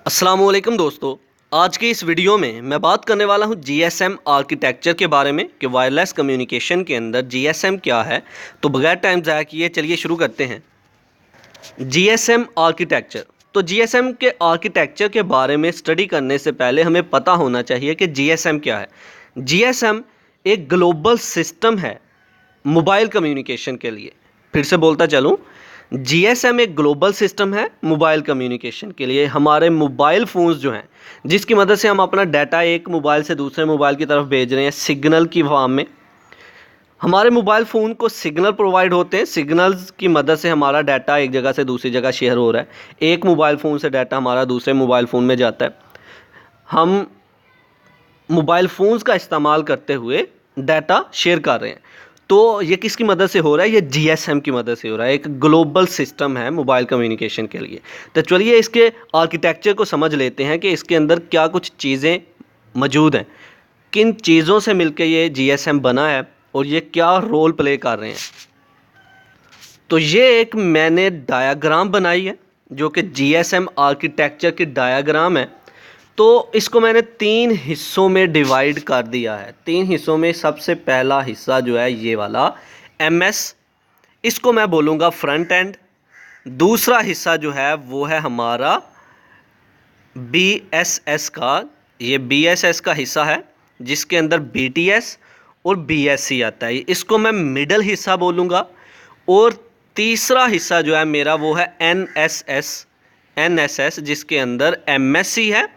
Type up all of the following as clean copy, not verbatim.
अस्सलामुअलैकुम दोस्तों, आज की इस वीडियो में मैं बात करने वाला हूं जीएसएम आर्किटेक्चर के बारे में कि वायरलेस कम्युनिकेशन के अंदर जीएसएम क्या है। तो बगैर टाइम ज़ाया किए चलिए शुरू करते हैं। GSM architecture. तो जीएसएम के आर्किटेक्चर के बारे में स्टडी करने से पहले हमें पता होना चाहिए कि जीएसएम क्या है। जीएसएम एक ग्लोबल सिस्टम है मोबाइल कम्युनिकेशन के लिए। फिर से बोलता चलूँ, जीएसएम एक ग्लोबल सिस्टम है मोबाइल कम्युनिकेशन के लिए। हमारे मोबाइल फ़ोन्स जो हैं जिसकी मदद से हम अपना डाटा एक मोबाइल से दूसरे मोबाइल की तरफ भेज रहे हैं सिग्नल की फॉर्म में। हमारे मोबाइल फ़ोन को सिग्नल प्रोवाइड होते हैं, सिग्नल्स की मदद से हमारा डाटा एक जगह से दूसरी जगह शेयर हो रहा है। एक मोबाइल फ़ोन से डाटा हमारा दूसरे मोबाइल फ़ोन में जाता है। हम मोबाइल फ़ोन्स का इस्तेमाल करते हुए डाटा शेयर कर रहे हैं। तो ये किसकी मदद से हो रहा है? ये जीएसएम की मदद से हो रहा है। एक ग्लोबल सिस्टम है मोबाइल कम्युनिकेशन के लिए। तो चलिए इसके आर्किटेक्चर को समझ लेते हैं कि इसके अंदर क्या कुछ चीज़ें मौजूद हैं, किन चीज़ों से मिलकर ये जीएसएम बना है और ये क्या रोल प्ले कर रहे हैं। तो ये एक मैंने डायग्राम बनाई है जो कि जीएसएम आर्किटेक्चर की डायग्राम है। तो इसको मैंने 3 हिस्सों में डिवाइड कर दिया है। 3 हिस्सों में सबसे पहला हिस्सा जो है ये वाला एमएस, इसको मैं बोलूँगा फ्रंट एंड। दूसरा हिस्सा जो है वो है हमारा बीएसएस का, ये बीएसएस का हिस्सा है जिसके अंदर बीटीएस और बीएससी आता है, इसको मैं मिडल हिस्सा बोलूँगा। और तीसरा हिस्सा जो है मेरा वो है एनएसएस जिसके अंदर एमएससी है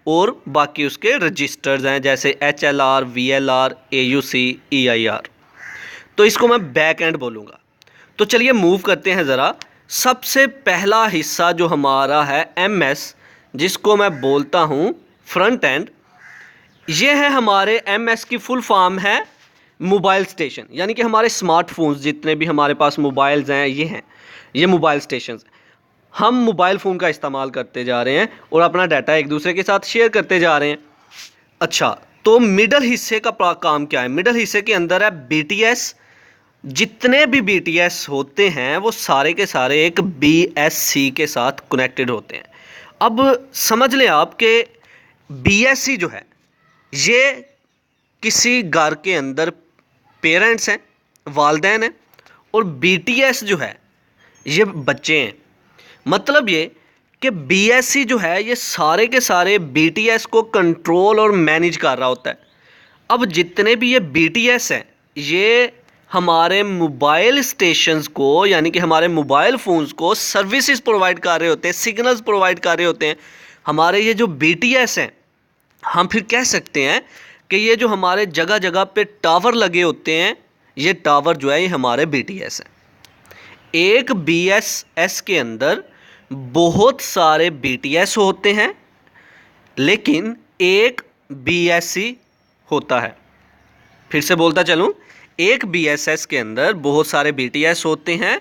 और बाकी उसके रजिस्टर्स हैं जैसे एचएलआर, वीएलआर, एयूसी, ईआईआर। तो इसको मैं बैक एंड बोलूँगा। तो चलिए मूव करते हैं ज़रा। सबसे पहला हिस्सा जो हमारा है एमएस, जिसको मैं बोलता हूँ फ्रंट एंड, ये है हमारे एमएस की फुल फॉर्म है मोबाइल स्टेशन। यानी कि हमारे स्मार्टफोन्स जितने भी हमारे पास मोबाइल्स हैं ये मोबाइल स्टेशन। हम मोबाइल फ़ोन का इस्तेमाल करते जा रहे हैं और अपना डाटा एक दूसरे के साथ शेयर करते जा रहे हैं। अच्छा, तो मिडल हिस्से का काम क्या है? मिडल हिस्से के अंदर है बीटीएस। जितने भी बीटीएस होते हैं वो सारे के सारे एक बीएससी के साथ कनेक्टेड होते हैं। अब समझ लें आप कि बीएससी जो है ये किसी घर के अंदर पेरेंट्स हैं, वालिदैन हैं, और बीटीएस जो है ये बच्चे हैं। मतलब ये कि बीएससी जो है ये सारे के सारे बीटीएस को कंट्रोल और मैनेज कर रहा होता है। अब जितने भी ये बीटीएस हैं ये हमारे मोबाइल स्टेशंस को, यानी कि हमारे मोबाइल फ़ोन्स को सर्विसेज प्रोवाइड कर रहे होते हैं, सिग्नल्स प्रोवाइड कर रहे होते हैं। हमारे ये जो बीटीएस हैं, हम फिर कह सकते हैं कि ये जो हमारे जगह जगह पे टावर लगे होते हैं, ये टावर जो है ये हमारे बीटीएस हैं। एक बीएसएस के अंदर बहुत सारे बीटीएस होते हैं लेकिन एक बीएससी होता है। फिर से बोलता चलूँ, एक बीएसएस के अंदर बहुत सारे बीटीएस होते हैं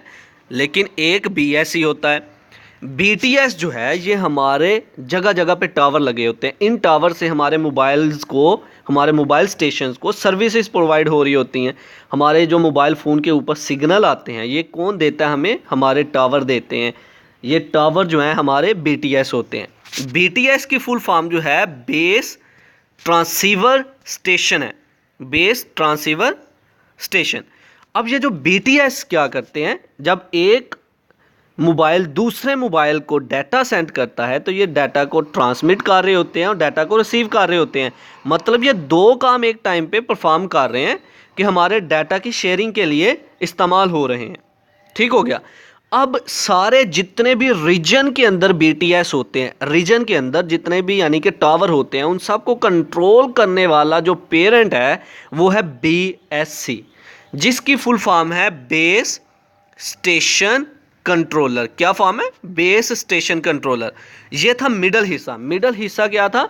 लेकिन एक बीएससी होता है। बीटीएस जो है ये हमारे जगह जगह पे टावर लगे होते हैं। इन टावर से हमारे मोबाइल्स को, हमारे मोबाइल स्टेशंस को सर्विसेज प्रोवाइड हो रही होती हैं। हमारे जो मोबाइल फ़ोन के ऊपर सिग्नल आते हैं ये कौन देता है हमें? हमारे टावर देते हैं। ये टावर जो हैं हमारे बीटीएस होते हैं। बीटीएस की फुल फॉर्म जो है बेस ट्रांसीवर स्टेशन है, बेस ट्रांसीवर स्टेशन। अब ये जो बीटीएस क्या करते हैं, जब एक मोबाइल दूसरे मोबाइल को डाटा सेंड करता है तो ये डाटा को ट्रांसमिट कर रहे होते हैं और डाटा को रिसीव कर रहे होते हैं। मतलब ये दो काम एक टाइम पे परफॉर्म कर रहे हैं कि हमारे डाटा की शेयरिंग के लिए इस्तेमाल हो रहे हैं। ठीक हो गया। अब सारे जितने भी रीजन के अंदर बीटीएस होते हैं, रीजन के अंदर जितने भी यानी कि टावर होते हैं, उन सबको कंट्रोल करने वाला जो पेरेंट है वो है बीएससी, जिसकी फुल फॉर्म है बेस स्टेशन कंट्रोलर। क्या फॉर्म है? Base station controller. ये था मिडल हिस्सा। मिडल हिस्सा क्या था?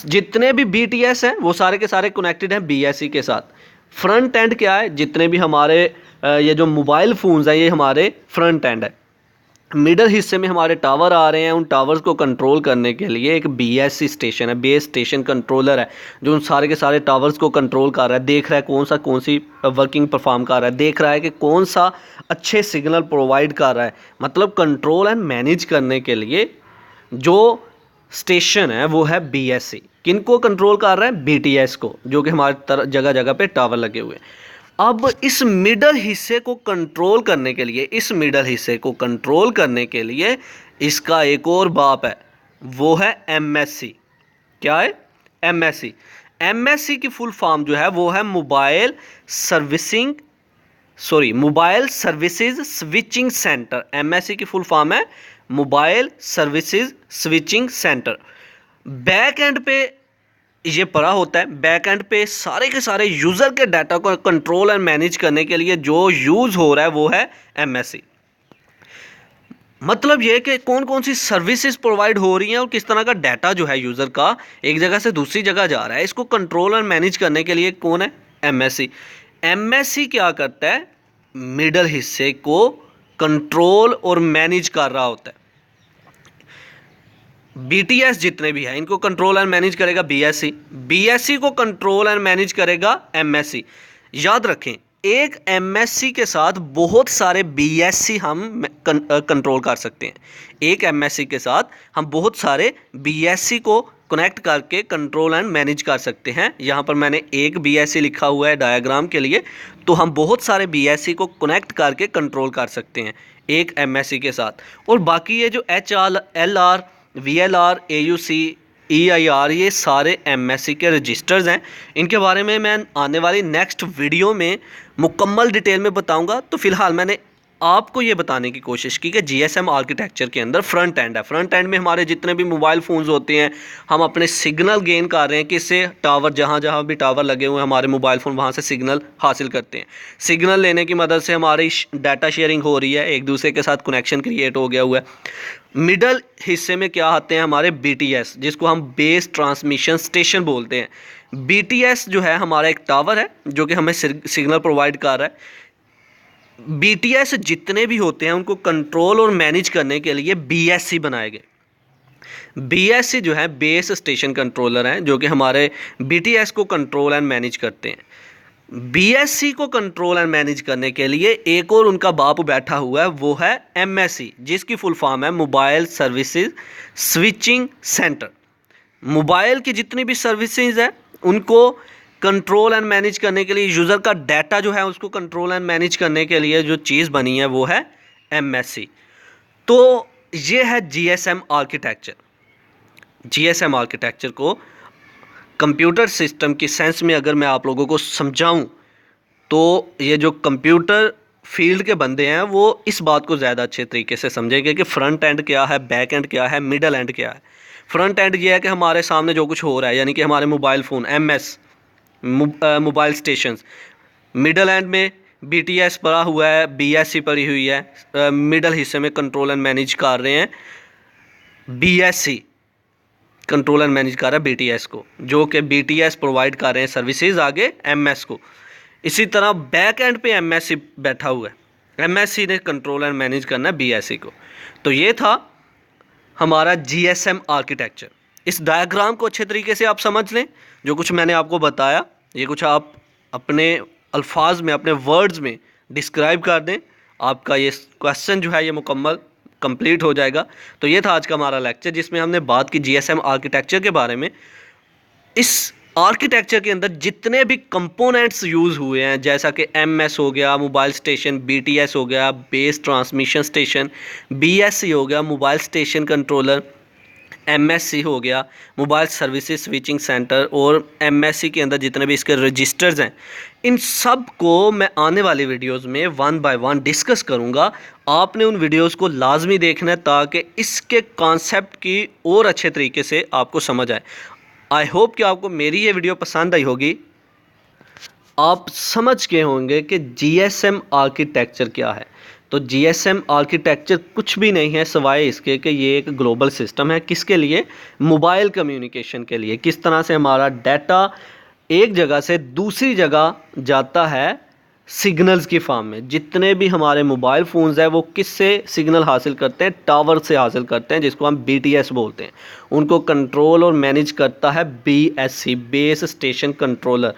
जितने भी बीटीएस हैं वो सारे के सारे कनेक्टेड हैं बीएससी के साथ। फ्रंट एंड क्या है? जितने भी हमारे ये जो मोबाइल फ़ोन्स हैं ये हमारे फ्रंट एंड है। मिडल हिस्से में हमारे टावर आ रहे हैं, उन टावर्स को कंट्रोल करने के लिए एक बीएससी स्टेशन है, बेस स्टेशन कंट्रोलर है, जो उन सारे के सारे टावर्स को कंट्रोल कर रहा है। देख रहा है कौन सी वर्किंग परफॉर्म कर रहा है, देख रहा है कि कौन सा अच्छे सिग्नल प्रोवाइड कर रहा है। मतलब कंट्रोल एंड मैनेज करने के लिए जो स्टेशन है वो है BSC। किनको कंट्रोल कर रहा है? BTS को, जो कि हमारे जगह जगह पे टावर लगे हुए हैं। अब इस मिडल हिस्से को कंट्रोल करने के लिए, इस मिडल हिस्से को कंट्रोल करने के लिए इसका एक और बाप है, वो है MSC। क्या है? MSC। MSC की फुल फॉर्म जो है वो है mobile services switching centre. MSC की फुल फॉर्म है mobile services switching centre. Back and पे ये पड़ा होता है, बैक एंड पे सारे के सारे यूज़र के डाटा को कंट्रोल एंड मैनेज करने के लिए जो यूज़ हो रहा है वो है MSC। मतलब ये कि कौन कौन सी सर्विसेज प्रोवाइड हो रही हैं और किस तरह का डाटा जो है यूज़र का एक जगह से दूसरी जगह जा रहा है, इसको कंट्रोल एंड मैनेज करने के लिए कौन है? MSC। MSC क्या करता है? मिडल हिस्से को कंट्रोल और मैनेज कर रहा होता है। BTS जितने भी हैं इनको कंट्रोल एंड मैनेज करेगा BSC। BSC को कंट्रोल एंड मैनेज करेगा MSC। याद रखें, एक MSC के साथ बहुत सारे BSC हम कंट्रोल कर सकते हैं। एक MSC के साथ हम बहुत सारे BSC को कनेक्ट करके कंट्रोल एंड मैनेज कर सकते हैं। यहाँ पर मैंने एक BSC लिखा हुआ है डायग्राम के लिए, तो हम बहुत सारे BSC को कनेक्ट करके कंट्रोल कर सकते हैं एक MSC के साथ। और बाकी ये जो HLR, VLR, AUC, EIR, ये सारे MSC के रजिस्टर्स हैं। इनके बारे में मैं आने वाली नेक्स्ट वीडियो में मुकम्मल डिटेल में बताऊंगा। तो फिलहाल मैंने आपको ये बताने की कोशिश की कि GSM आर्किटेक्चर के अंदर फ्रंट एंड है। फ्रंट एंड में हमारे जितने भी मोबाइल फ़ोन्स होते हैं, हम अपने सिग्नल गेन कर रहे हैं किससे? टावर, जहाँ जहाँ भी टावर लगे हुए हैं हमारे मोबाइल फ़ोन, वहाँ से सिग्नल हासिल करते हैं। सिग्नल लेने की मदद से हमारी डाटा शेयरिंग हो रही है, एक दूसरे के साथ कनेक्शन क्रिएट हो गया हुआ है। मिडल हिस्से में क्या आते हैं? हमारे BTS, जिसको हम बेस ट्रांसमिशन स्टेशन बोलते हैं। BTS जो है हमारा एक टावर है जो कि हमें सिग्नल प्रोवाइड कर रहा है। BTS जितने भी होते हैं उनको कंट्रोल और मैनेज करने के लिए BSC बनाए गए। BSC जो है बेस स्टेशन कंट्रोलर हैं जो कि हमारे BTS को कंट्रोल एंड मैनेज करते हैं। BSC को कंट्रोल एंड मैनेज करने के लिए एक और उनका बाप बैठा हुआ है, वो है MSC, जिसकी फुल फॉर्म है mobile services switching centre. Mobile की जितनी भी सर्विसेज है उनको कंट्रोल एंड मैनेज करने के लिए, यूज़र का डाटा जो है उसको कंट्रोल एंड मैनेज करने के लिए जो चीज़ बनी है वो है MSC। तो ये है GSM आर्किटेक्चर। GSM आर्किटेक्चर को कंप्यूटर सिस्टम की सेंस में अगर मैं आप लोगों को समझाऊं तो ये जो कंप्यूटर फील्ड के बंदे हैं वो इस बात को ज़्यादा अच्छे तरीके से समझेंगे कि फ्रंट एंड क्या है, बैक एंड क्या है, मिडल एंड क्या है। फ्रंट एंड ये है कि हमारे सामने जो कुछ हो रहा है, यानी कि हमारे mobile phone MS, mobile stations. Middle and में BTS पड़ा हुआ है, BSC पड़ी हुई है। मिडल हिस्से में कंट्रोल एंड मैनेज कर रहे हैं BSC, कंट्रोल एंड मैनेज कर रहा है BTS को, जो कि BTS प्रोवाइड कर रहे हैं सर्विसेज आगे MS को। इसी तरह बैक एंड पे MSC बैठा हुआ है, MSC ने कंट्रोल एंड मैनेज करना है BSC को। तो ये था हमारा GSM आर्किटेक्चर। इस डायग्राम को अच्छे तरीके से आप समझ लें, जो कुछ मैंने आपको बताया ये कुछ आप अपने अल्फाज में, अपने वर्ड्स में डिस्क्राइब कर दें, आपका ये क्वेश्चन जो है ये मुकम्मल कंप्लीट हो जाएगा। तो ये था आज का हमारा लेक्चर जिसमें हमने बात की GSM आर्किटेक्चर के बारे में। इस आर्किटेक्चर के अंदर जितने भी कंपोनेंट्स यूज़ हुए हैं, जैसा कि MS हो गया मोबाइल स्टेशन, BTS हो गया बेस ट्रांसमिशन स्टेशन, BSC हो गया मोबाइल स्टेशन कंट्रोलर, MSC हो गया मोबाइल सर्विसेज स्विचिंग सेंटर, और MSC के अंदर जितने भी इसके रजिस्टर्स हैं, इन सब को मैं आने वाली वीडियोस में 1 बाय 1 डिस्कस करूंगा। आपने उन वीडियोस को लाजमी देखना है ताकि इसके कॉन्सेप्ट की और अच्छे तरीके से आपको समझ आए। आई होप कि आपको मेरी ये वीडियो पसंद आई होगी। आप समझ के होंगे कि GSM आर्किटेक्चर क्या है। तो GSM आर्किटेक्चर कुछ भी नहीं है सिवाय इसके कि ये एक ग्लोबल सिस्टम है। किसके लिए? मोबाइल कम्युनिकेशन के लिए। किस तरह से हमारा डाटा एक जगह से दूसरी जगह जाता है सिग्नल्स की फॉर्म में। जितने भी हमारे मोबाइल फ़ोन्स हैं वो किससे सिग्नल हासिल करते हैं? टावर से हासिल करते हैं, जिसको हम BTS बोलते हैं। उनको कंट्रोल और मैनेज करता है BSC, base station controller.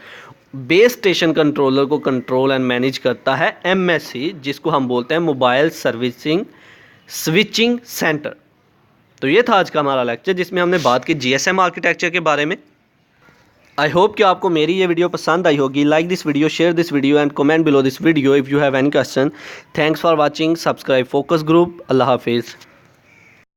Base station controller को कंट्रोल एंड मैनेज करता है MSC, जिसको हम बोलते हैं मोबाइल सर्विसिंग स्विचिंग सेंटर। तो ये था आज का हमारा लेक्चर जिसमें हमने बात की GSM आर्किटेक्चर के बारे में। आई होप कि आपको मेरी ये वीडियो पसंद आई होगी। Like this video, share this video and comment below this video if you have any question. Thanks for watching. Subscribe focus group. अल्लाह हाफिज़।